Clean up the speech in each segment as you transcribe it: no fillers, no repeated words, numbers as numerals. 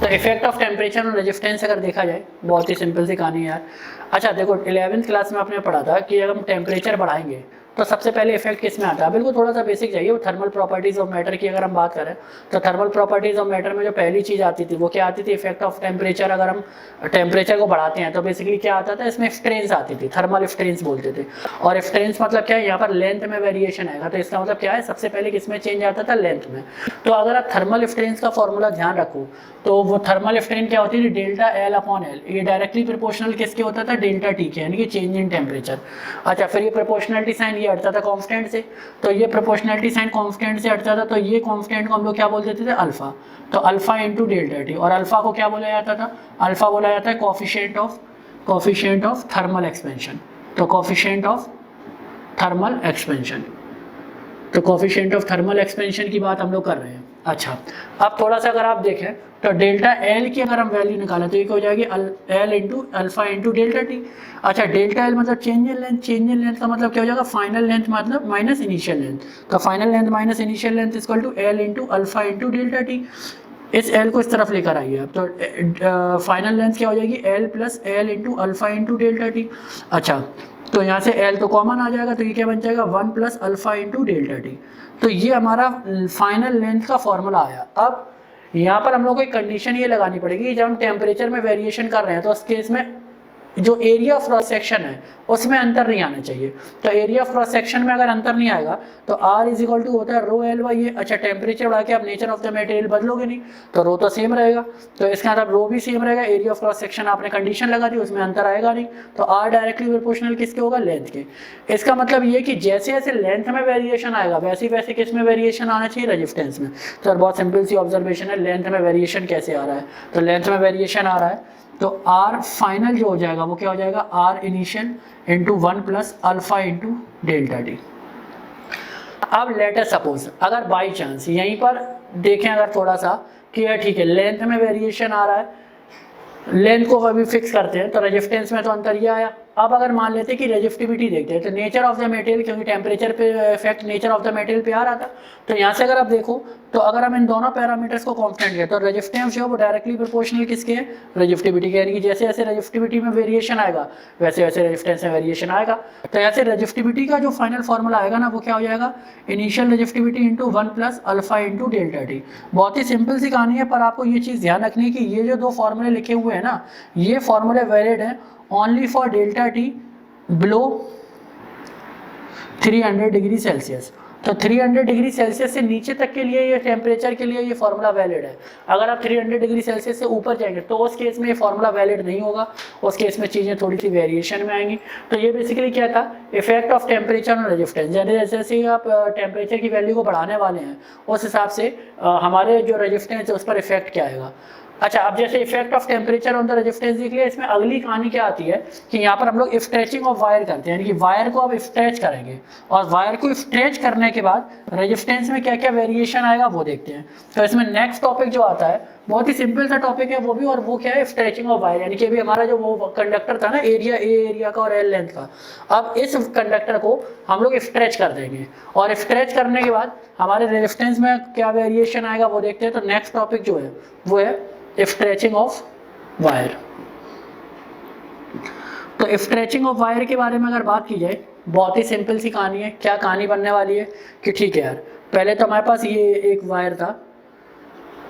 तो effect of temperature और resistance अगर देखा जाए, बहुत ही सिंपल सी कहानी है यार। अच्छा देखो 11वीं क्लास में आपने पढ़ा था कि अगर हम टेम्परेचर बढ़ाएंगे तो सबसे पहले इफेक्ट किस में आता है, बिल्कुल थोड़ा सा बेसिक चाहिए, वो थर्मल प्रॉपर्टीज ऑफ मैटर की अगर हम बात करें तो थर्मल प्रॉपर्टीज ऑफ मैटर में जो पहली चीज आती थी वो क्या आती थी, इफेक्ट ऑफ टेम्परेचर। अगर हम टेम्परेचर को बढ़ाते हैं तो बेसिकली क्या आता था, इसमें स्ट्रेंस आती थी, थर्मल स्ट्रेंस बोलते थे। और स्ट्रेंस मतलब क्या है, यहाँ पर लेंथ में वेरिएशन आएगा, तो इसका मतलब क्या है, सबसे पहले किसमें चेंज आता था, लेंथ में। तो अगर आप थर्मल स्ट्रेंस का फॉर्मूला ध्यान रखो तो वो थर्मल स्ट्रेन क्या होती थी, डेल्टा एल अपॉन एल, ये डायरेक्टली प्रोपोर्शनल किसके होता था, डेल्टा टी के, यानी कि चेंज इन टेम्परेचर। अच्छा फिर ये प्रोपोर्शनलिटी साइन ये हटता था कांस्टेंट से, तो ये प्रोपोर्शनलिटी साइन कांस्टेंट से हटता था, तो ये कांस्टेंट को हम लोग क्या बोल देते थे, अल्फा। तो अल्फा इंटू डेल्टा टी, और अल्फा को क्या बोला जाता था, अल्फा बोला जाता है कोफिशिएंट ऑफ थर्मल एक्सपेंशन। तो कोफिशिएंट ऑफ थर्मल एक्सपेंशन, तो कोफिशिएंट ऑफ थर्मल एक्सपेंशन की बात हम लोग कर रहे हैं। अच्छा अब थोड़ा सा अगर आप देखें तो डेल्टा एल की अगर हम वैल्यू निकालें तो ये हो जाएगी L into alpha into delta T. अच्छा डेल्टा एल मतलब change in length, change in length का मतलब क्या हो जाएगा, फाइनल लेंथ मतलब माइनस इनिशियल लेंथ, तो final length minus initial length equal to L into alpha into delta T. इस एल को इस तरफ लेकर आइए आप, तो फाइनल लेंथ क्या हो जाएगी, L plus L into alpha into delta T. अच्छा तो यहाँ से एल तो कॉमन आ जाएगा, तो ये क्या बन जाएगा, 1 plus alpha into delta T. तो ये हमारा फाइनल लेंथ का फॉर्मूला आया। अब यहाँ पर हम लोग को एक कंडीशन ये लगानी पड़ेगी, जब हम टेम्परेचर में वेरिएशन कर रहे हैं तो उस केस में जो एरिया ऑफ क्रॉस सेक्शन है उसमें अंतर नहीं आना चाहिए। तो एरिया ऑफ क्रॉस सेक्शन में अगर अंतर नहीं आएगा तो आर इज इक्वल टू होता है रो एल बाई ए। अच्छा टेम्परेचर बढ़ा के आप नेचर ऑफ द मटेरियल बदलोगे नहीं, तो रो तो सेम रहेगा, तो इसका मतलब रो भी सेम रहेगा, एरिया ऑफ क्रॉस सेक्शन आपने कंडीशन लगा दी उसमें अंतर आएगा नहीं, तो आर डायरेक्टली प्रोपोर्शनल किसके होगा, लेंथ के। इसका मतलब ये कि जैसे जैसे लेंथ में वेरिएशन आएगा वैसे वैसे किस में वेरिएशन आना चाहिए, रेजिस्टेंस में। तो बहुत सिंपल सी ऑब्जर्वेशन है, लेंथ में वेरिएशन कैसे आ रहा है, तो लेंथ में वेरिएशन आ रहा है तो आर फाइनल जो हो जाएगा वो क्या हो जाएगा, R initial into 1 plus alpha into delta T. अब लेटर सपोज अगर बाई चांस यहीं पर देखें अगर थोड़ा सा कि यार ठीक है लेंथ में वेरिएशन आ रहा है, लेंथ को अभी फिक्स करते हैं तो रेजिस्टेंस में तो अंतर ये आया। अब अगर मान लेते हैं कि रेजिस्टिविटी देखते हैं तो नेचर ऑफ द मटेरियल, क्योंकि टेम्परेचर पे effect nature of the material पे आ रहा था, तो यहाँ से अगर आप देखो तो अगर हम इन दोनों पैरामीटर्स को कांस्टेंट किया तो रेजिस्टेंस जो है वो डायरेक्टली प्रोपोर्शनल किसके है, रेजिस्टिविटी के, यानी कि जैसे जैसे रेजिस्टिविटी में वेरिएशन आएगा वैसे वैसे रेजिस्टेंस में वेरिएशन आएगा। तो यहाँ से रेजिस्टिविटी का जो फाइनल फॉर्मूला आएगा ना वो क्या हो जाएगा, initial resistivity into 1 plus alpha into delta T. बहुत ही सिंपल सी कहानी है, पर आपको ये चीज़ ध्यान रखनी है कि ये जो दो फॉर्मूले लिखे हुए हैं ना ये फॉर्मूले वैलिड है only for delta T below 300 degree Celsius. तो 300 डिग्री सेल्सियस से नीचे तक के लिए ये टेम्परेचर के लिए ये फॉर्मूला वैलिड है। अगर आप 300 डिग्री सेल्सियस से ऊपर जाएंगे तो उस केस में ये फॉर्मूला वैलिड नहीं होगा, उस केस में चीज़ें थोड़ी सी वेरिएशन में आएंगी। तो ये बेसिकली क्या था, इफेक्ट ऑफ टेम्परेचर और रेजिस्टेंस, जैसे जैसे आप टेम्परेचर की वैल्यू को बढ़ाने वाले हैं उस हिसाब से हमारे जो रेजिस्टेंस है उस पर इफेक्ट क्या आएगा। अच्छा अब जैसे effect of temperature on the resistance देख लिया, इसमें अगली कहानी क्या आती है कि यहाँ पर हम लोग स्ट्रेचिंग ऑफ वायर करते हैं, यानी कि वायर को अब स्ट्रेच करेंगे और वायर को स्ट्रेच करने के बाद रेजिस्टेंस में क्या क्या वेरिएशन आएगा वो देखते हैं। तो इसमें नेक्स्ट टॉपिक जो आता है बहुत ही सिंपल सा टॉपिक है वो भी, और वो क्या है, स्ट्रेचिंग ऑफ वायर। यानी कि अभी हमारा जो वो कंडक्टर था ना एरिया ए एरिया का और एल लेंथ का, अब इस कंडक्टर को हम लोग स्ट्रेच कर देंगे और स्ट्रेच करने के बाद हमारे रेजिस्टेंस में क्या वेरिएशन आएगा वो देखते हैं। तो नेक्स्ट टॉपिक जो है वो है स्ट्रेचिंग ऑफ वायर। तो स्ट्रेचिंग ऑफ वायर के बारे में अगर बात की जाए बहुत ही सिंपल सी कहानी है। क्या कहानी बनने वाली है कि ठीक है यार, पहले तो हमारे पास ये एक वायर था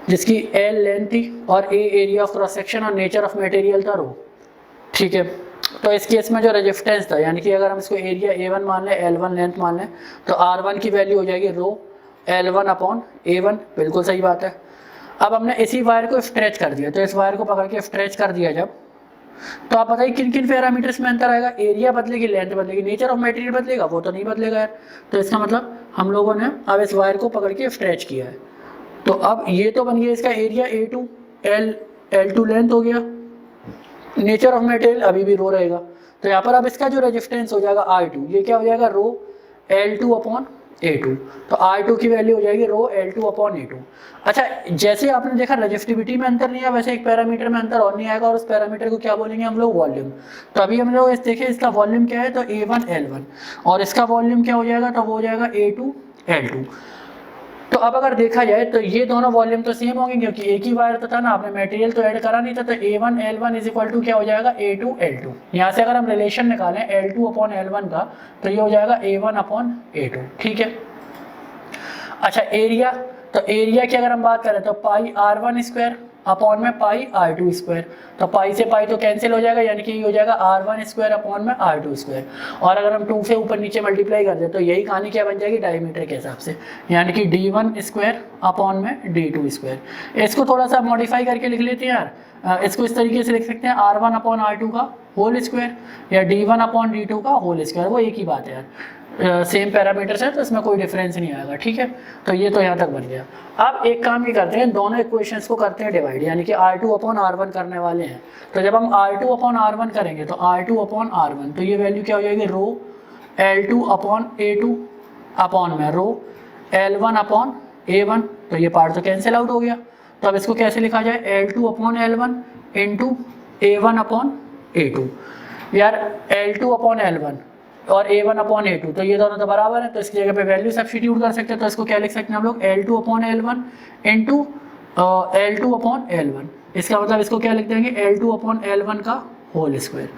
जिसकी एल लेंथ थी और ए एरिया ऑफ क्रॉस सेक्शन और नेचर ऑफ मटेरियल था रो, ठीक है। तो इस केस में जो रेजिस्टेंस था, यानी कि अगर हम इसको एरिया A1 मान लें, L1 लेंथ मान लें, तो R1 की वैल्यू हो जाएगी रो L1 अपॉन A1, बिल्कुल सही बात है। अब हमने इसी वायर को स्ट्रेच कर दिया, तो इस वायर को पकड़ के स्ट्रेच कर दिया जब, तो आप बताइए किन किन पैरामीटर्स में अंतर आएगा, एरिया बदलेगी, लेंथ बदलेगी, नेचर ऑफ मटेरियल बदलेगा, वो तो नहीं बदलेगा यार। तो इसका मतलब हम लोगों ने अब इस वायर को पकड़ के स्ट्रेच किया है। तो अब ये तो बन गया इसका एरिया A2, L2 लेंथ हो गया, नेचर ऑफ मटेरियल अभी भी रो रहेगा। तो यहाँ पर अब इसका जो रेजिस्टेंस हो जाएगा R2, ये क्या हो जाएगा रो L2 अपॉन A2, तो R2 की वैल्यू हो जाएगी रो L2 अपॉन A2। अच्छा जैसे आपने देखा रेजिस्टिविटी में अंतर नहीं है, वैसे एक पैरामीटर में अंतर और नहीं आएगा, और उस पैरामीटर को क्या बोलेंगे हम लोग, वॉल्यूम। तो अभी हम लोग देखें इसका वॉल्यूम क्या है, तो A1 L1, और इसका वॉल्यूम क्या हो जाएगा, तो वो हो जाएगा A2 L2। तो अब अगर देखा जाए तो ये दोनों वॉल्यूम तो सेम होंगे क्योंकि एक ही वायर तो था ना, आपने मटेरियल तो ऐड करा नहीं था, तो A1 L1 is equal to क्या हो जाएगा A2 L2। यहाँ से अगर हम रिलेशन निकालें L2 अपॉन L1 का तो ये हो जाएगा A1 अपॉन A2, ठीक है। अच्छा एरिया, तो एरिया की अगर हम बात करें तो पाई R1 स्क्वायर अपॉन में पाई R2 स्क्वायर, तो पाई से पाई तो कैंसिल हो जाएगा, यानी कि ये हो जाएगा R1 स्क्वायर अपॉन में R2 स्क्वायर। और अगर हम 2 से ऊपर नीचे मल्टीप्लाई कर दें तो यही कहानी क्या बन जाएगी डायमीटर के हिसाब से, यानी कि D1 स्क्वायर अपॉन में D2 स्क्वायर। इसको थोड़ा सा मॉडिफाई करके लिख लेते हैं यार, इसको इस तरीके से लिख सकते हैं R1 अपॉन R2 का होल स्क्वायर या D1 अपॉन D2 का होल स्क्वायर, वो एक ही बात है यार, सेम पैरामीटर्स है तो इसमें कोई डिफरेंस नहीं आएगा, ठीक है। तो ये तो यहाँ तक बन गया। अब एक काम ये करते हैं, दोनों इक्वेशंस को करते हैं डिवाइड, यानी कि R2 अपॉन R1 करने वाले हैं। तो जब हम R2 अपॉन R1 करेंगे तो R2 अपॉन R1, तो ये वैल्यू क्या हो जाएगी रो L2 अपॉन A2 अपॉन में रो L1 अपॉन A1, तो ये पार्ट तो कैंसिल आउट हो गया। तो अब इसको कैसे लिखा जाए L2 upon L1 into A1 upon A2, यार L2 अपॉन L1 और A1 अपॉन A2, तो ये दोनों तो बराबर है, तो इसकी जगह पे वैल्यू सब्स्टिट्यूट कर सकते हैं। तो इसको क्या लिख सकते हैं हम लोग L2 upon L1 into L2 upon L1, इसका मतलब इसको क्या लिख देंगे L2 अपॉन L1 का होल स्क्वायर।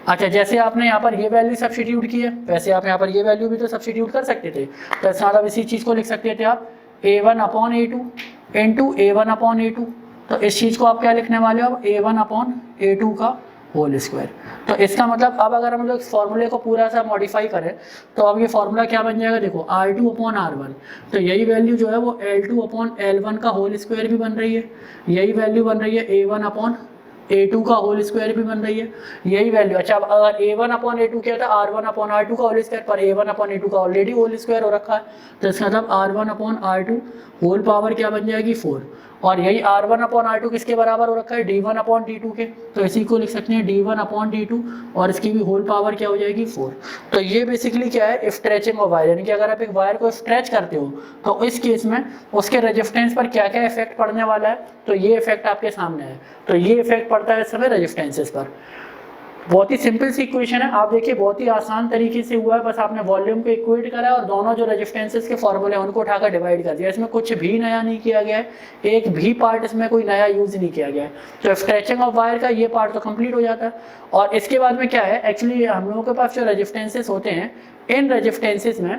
अच्छा जैसे आपने यहाँ पर ये वैल्यू सब्स्टिट्यूट की है वैसे आप यहाँ पर ये वैल्यू भी तो सब्स्टिट्यूट कर सकते थे, तो इसका मतलब इसी चीज़ को लिख सकते थे आप A1 upon A2 into A1 upon A2, तो इस चीज़ को आप क्या लिखने वाले हो अब A1 अपॉन A2 का होल स्क्वायर। तो इसका मतलब अब अगर हम लोग इस फॉर्मूले को पूरा सा मॉडिफाई करें तो अब ये फॉर्मूला क्या बन जाएगा, देखो R2 अपॉन R1, तो यही वैल्यू जो है वो L2 अपॉन L1 का होल स्क्वायर भी बन रही है, यही वैल्यू बन रही है A1 अपॉन A2 का होल स्क्वायर भी बन रही है, यही वैल्यू। अच्छा अब अगर A1 अपॉन A2 क्या था R1 अपॉन R2 का होल स्क्वायर, पर A1 अपॉन A2 का ऑलरेडी होल स्क्वायर हो रखा है, तो इसका मतलब R1 upon R2 whole power क्या बन जाएगी 4, और यही R1 अपॉन R2 किसके बराबर हो रखा है D1 अपॉन D2 के, तो इसी को लिख सकते हैं D1 अपॉन D2 और इसकी भी होल पावर क्या हो जाएगी 4। तो ये बेसिकली क्या है स्ट्रेचिंग ऑफ वायर, यानी कि अगर आप एक वायर को स्ट्रेच करते हो तो इस केस में उसके रेजिस्टेंस पर क्या क्या इफेक्ट पड़ने वाला है, तो ये इफेक्ट आपके सामने है। तो ये इफेक्ट पड़ता है इस समय रेजिस्टेंसेस पर। बहुत ही सिंपल सी इक्वेशन है, आप देखिए बहुत ही आसान तरीके से हुआ है, बस आपने वॉल्यूम को इक्वेट करा और दोनों जो रेजिस्टेंसेस के फॉर्मूले हैं उनको उठाकर डिवाइड कर दिया। इसमें कुछ भी नया नहीं किया गया है, एक भी पार्ट इसमें कोई नया यूज नहीं किया गया है। तो स्ट्रेचिंग ऑफ वायर का ये पार्ट तो कंप्लीट हो जाता है। और इसके बाद में क्या है, एक्चुअली हम लोगों के पास जो रेजिस्टेंसेस होते हैं, इन रेजिस्टेंसेस में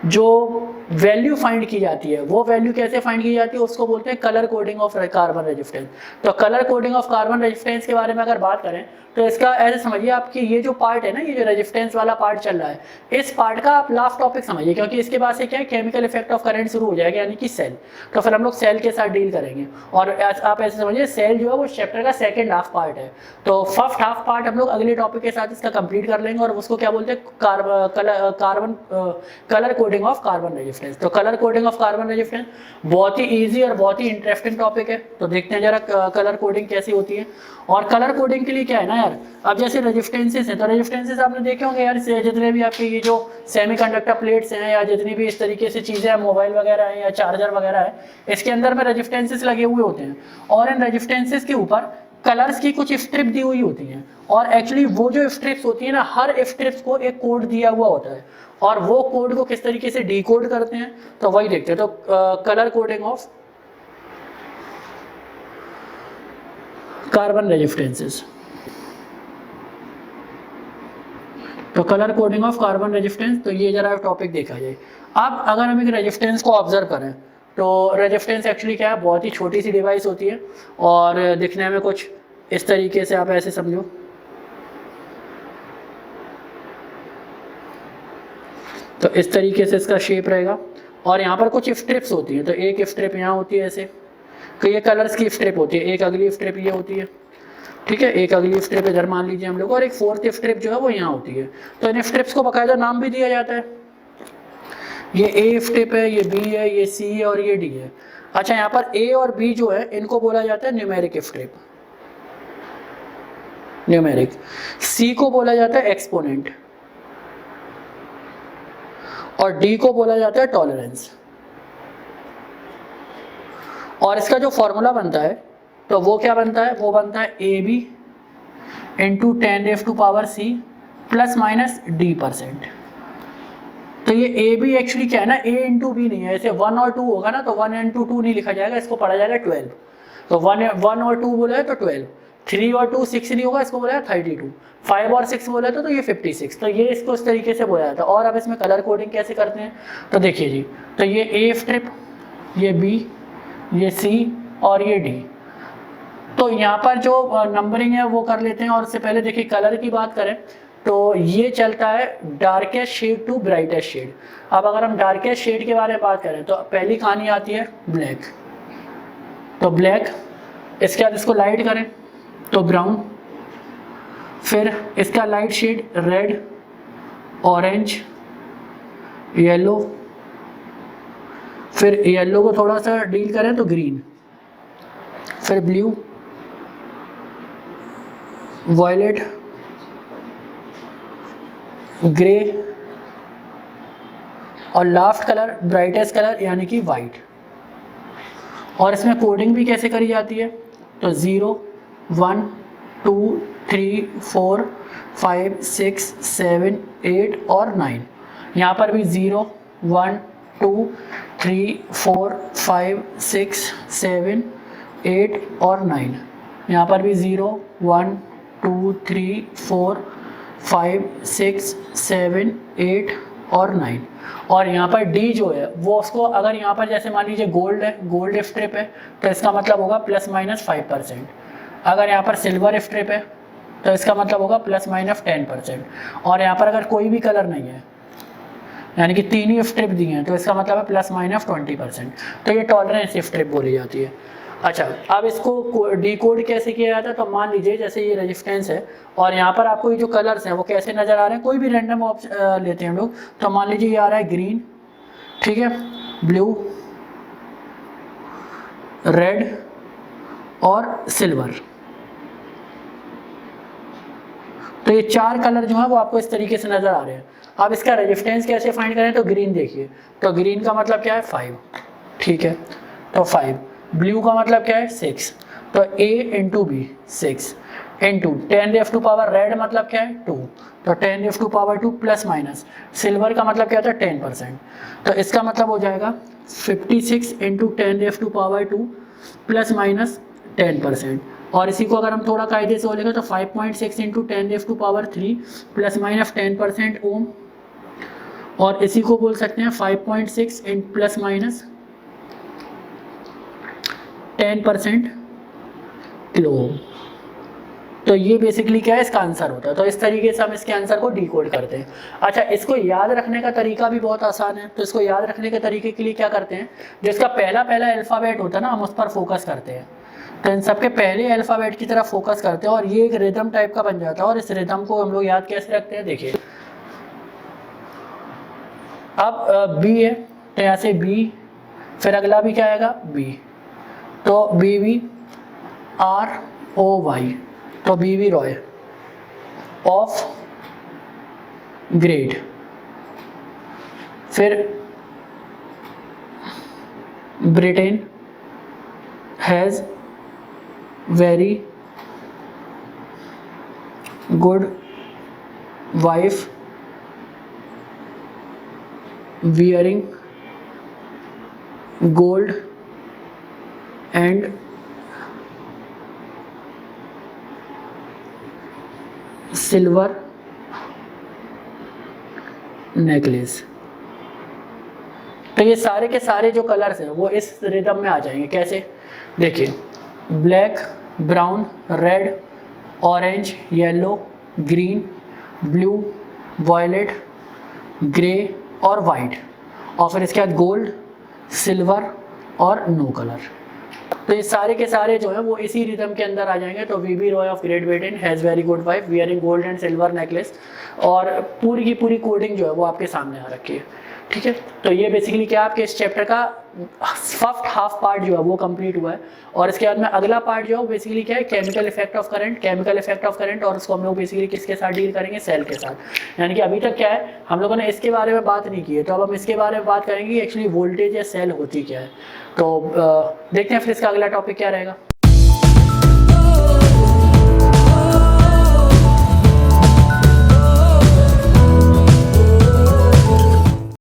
जो वैल्यू फाइंड की जाती है वो वैल्यू कैसे फाइंड की जाती है, उसको बोलते हैं colour coding of carbon resistance. तो colour coding of carbon resistance के बारे में अगर बात करें तो इसका ऐसे समझिए आपकी ये जो पार्ट है ना, ये जो रेजिस्टेंस वाला पार्ट चल रहा है, इस पार्ट का आप लास्ट टॉपिक समझिए, क्योंकि इसके बाद से क्या है केमिकल इफेक्ट ऑफ करंट शुरू हो जाएगा, यानी कि सेल। तो फिर हम लोग सेल के साथ डील करेंगे। और आप ऐसे समझिए सेल जो है वो चैप्टर का सेकेंड हाफ पार्ट है, तो फर्स्ट हाफ पार्ट हम लोग अगले टॉपिक के साथ इसका कंप्लीट कर लेंगे और उसको क्या बोलते हैं colour coding of carbon resistance. तो colour coding of carbon resistance बहुत ही ईजी और बहुत ही इंटरेस्टिंग टॉपिक है। तो देखते हैं जरा कलर कोडिंग कैसी होती है। और कलर कोडिंग के लिए क्या है ना यार, अब जैसे रेजिस्टेंसेस हैं, तो रेजिस्टेंसेस आपने देखे होंगे यार, जितने भी आपके ये जो सेमीकंडक्टर प्लेट्स हैं या जितनी भी इस तरीके से चीज़ें हैं, मोबाइल वगैरह हैं या चार्जर वगैरह है, इसके अंदर में रेजिस्टेंसेस लगे हुए होते हैं और इन रेजिस्टेंसेस के ऊपर कलर्स की कुछ स्ट्रिप दी हुई होती हैं। और एक्चुअली वो जो स्ट्रिप्स होती है ना, हर स्ट्रिप्स को एक कोड दिया हुआ होता है और वो कोड को किस तरीके से डिकोड करते हैं तो वही देखते हैं। तो colour coding of carbon resistances, तो colour coding of carbon resistance, तो ये जरा टॉपिक देखा जाए। अब अगर हम एक रेजिस्टेंस को ऑब्जर्व करें तो रेजिस्टेंस एक्चुअली क्या है, बहुत ही छोटी सी डिवाइस होती है और दिखने में कुछ इस तरीके से, आप ऐसे समझो। तो इस तरीके से इसका शेप रहेगा और यहाँ पर कुछ स्ट्रिप्स होती हैं। तो एक स्ट्रिप यहाँ होती है ऐसे, तो ये कलर्स की स्ट्रिप होती है, एक अगली स्ट्रिप ये होती है, ठीक है, एक अगली स्ट्रिप इधर मान लीजिए हम लोग, और एक फोर्थ स्ट्रिप जो है वो यहाँ होती है। तो इन स्ट्रिप्स को बाकायदा नाम भी दिया जाता है, ये ए स्ट्रिप है, ये बी है, ये सी है और ये डी है। अच्छा यहाँ पर ए और बी जो है इनको बोला जाता है न्यूमेरिक स्ट्रिप, न्यूमेरिक। सी को बोला जाता है एक्सपोनेंट और डी को बोला जाता है टॉलरेंस। और इसका जो फॉर्मूला बनता है तो वो क्या बनता है, वो बनता है A B into 10⁻⁶ plus minus d%। तो ये ए भी एक्चुअली क्या है ना, ए इंटू बी नहीं है, ऐसे 1 और 2 होगा ना तो 1 इंटू 2 नहीं लिखा जाएगा, इसको पढ़ा जाएगा 12। तो 1 और 2 बोला है तो 12, 3 और 2 6 नहीं होगा, इसको बोला है 32, 5 और 6 बोला था तो ये 56। तो ये इसको इस तरीके से बोला जाता है। और अब इसमें कलर कोडिंग कैसे करते हैं, तो देखिए जी, तो ये ए स्ट्रिप, ये बी, ये सी और ये डी। तो यहाँ पर जो नंबरिंग है वो कर लेते हैं। और उससे पहले देखिए कलर की बात करें तो ये चलता है darkest shade to brightest shade. अब अगर हम डार्केस्ट शेड के बारे में बात करें तो पहली कहानी आती है ब्लैक, तो ब्लैक, इसके बाद इसको लाइट करें तो ब्राउन, फिर इसका light shade red, orange, yellow, फिर येलो को थोड़ा सा डील करें तो ग्रीन, फिर ब्लू, वायलेट, ग्रे और लास्ट कलर ब्राइटेस्ट कलर यानी कि वाइट। और इसमें कोडिंग भी कैसे करी जाती है, तो 0 1 2 3 4 5 6 7 8 और 9। यहाँ पर भी 0 1 2 3 4 5 6 7 8 और 9। यहाँ पर भी 0 1 2 3 4 5 6 7 8 और 9। और यहाँ पर डी जो है वो उसको, अगर यहाँ पर जैसे मान लीजिए गोल्ड है, गोल्ड स्ट्रिप है तो इसका मतलब होगा ±5%। अगर यहाँ पर सिल्वर स्ट्रिप है तो इसका मतलब होगा ±10%। और यहाँ पर अगर कोई भी कलर नहीं है यानी कि 3 ही स्ट्रिप दी हैं तो इसका मतलब है ±20%। तो ये टॉलरेंस स्ट्रिप बोली जाती है। अच्छा, अब इसको डिकोड कैसे किया जाता है, तो मान लीजिए जैसे ये रेजिस्टेंस है और यहाँ पर आपको ये जो कलर्स हैं वो कैसे नज़र आ रहे हैं, कोई भी रैंडम लेते हैं हम लोग। तो मान लीजिए ये आ रहा है ग्रीन, ठीक है, ब्लू, रेड और सिल्वर। तो ये 4 कलर जो है वो आपको इस तरीके से नज़र आ रहे हैं। अब इसका रेजिस्टेंस कैसे फाइंड करें, तो ग्रीन देखिए, तो ग्रीन का मतलब क्या है 5, ठीक है, तो 5। ब्लू का मतलब क्या है 6, तो A into B 6 into 10⁻², red मतलब क्या है 2, तो 10⁻² प्लस माइनस, सिल्वर का मतलब क्या होता है 10%, तो इसका मतलब हो जाएगा 56 इंटू 10⁻² प्लस माइनस 10%। और इसी को अगर हम थोड़ा कायदे से बोलेंगे तो 5.6 इंटू 10⁻³ प्लस माइनस 10% ओम, और इसी को बोल सकते हैं 5.6 in plus minus 10% kilo ohm. तो ये बेसिकली क्या है, इसका आंसर होता है। तो इस तरीके से हम इसके आंसर को डिकोड करते हैं। अच्छा, इसको याद रखने का तरीका भी बहुत आसान है। तो इसको याद रखने के तरीके के लिए क्या करते हैं, जो इसका पहला अल्फ़ाबेट होता है ना, हम उस पर फोकस करते हैं। तो इन सब के पहले अल्फ़ाबेट की तरफ फोकस करते हैं और ये एक रिदम टाइप का बन जाता है। और इस रिदम को हम लोग याद कैसे रखते हैं, देखिए अब बी है तो यहाँ से बी, फिर अगला भी क्या आएगा बी, तो BB ROY, तो BB रॉय ऑफ ग्रेड, फिर Britain has very good wife wearing gold and silver necklace. तो ये सारे के सारे जो कलर्स हैं वो इस रिदम में आ जाएंगे। कैसे, देखिए black, brown, red, orange, yellow, green, blue, violet, grey और वाइट, और फिर इसके बाद गोल्ड, सिल्वर और नो कलर। तो ये सारे के सारे जो है वो इसी रिदम के अंदर आ जाएंगे। तो BB Roy of great Britain has very good wife wearing gold and silver necklace, और पूरी की पूरी कोडिंग जो है वो आपके सामने आ रखी है। ठीक है, तो ये बेसिकली क्या आपके इस चैप्टर का फर्स्ट हाफ पार्ट जो है वो कंप्लीट हुआ है। और इसके बाद में अगला पार्ट जो है बेसिकली क्या है, chemical effect of current, chemical effect of current. और उसको हम लोग बेसिकली किसके साथ डील करेंगे, सेल के साथ। यानी कि अभी तक क्या है, हम लोगों ने इसके बारे में बात नहीं की है, तो अब हम इसके बारे में बात करेंगे एक्चुअली वोल्टेज या सेल होती क्या है। तो देखते हैं फिर इसका अगला टॉपिक क्या रहेगा।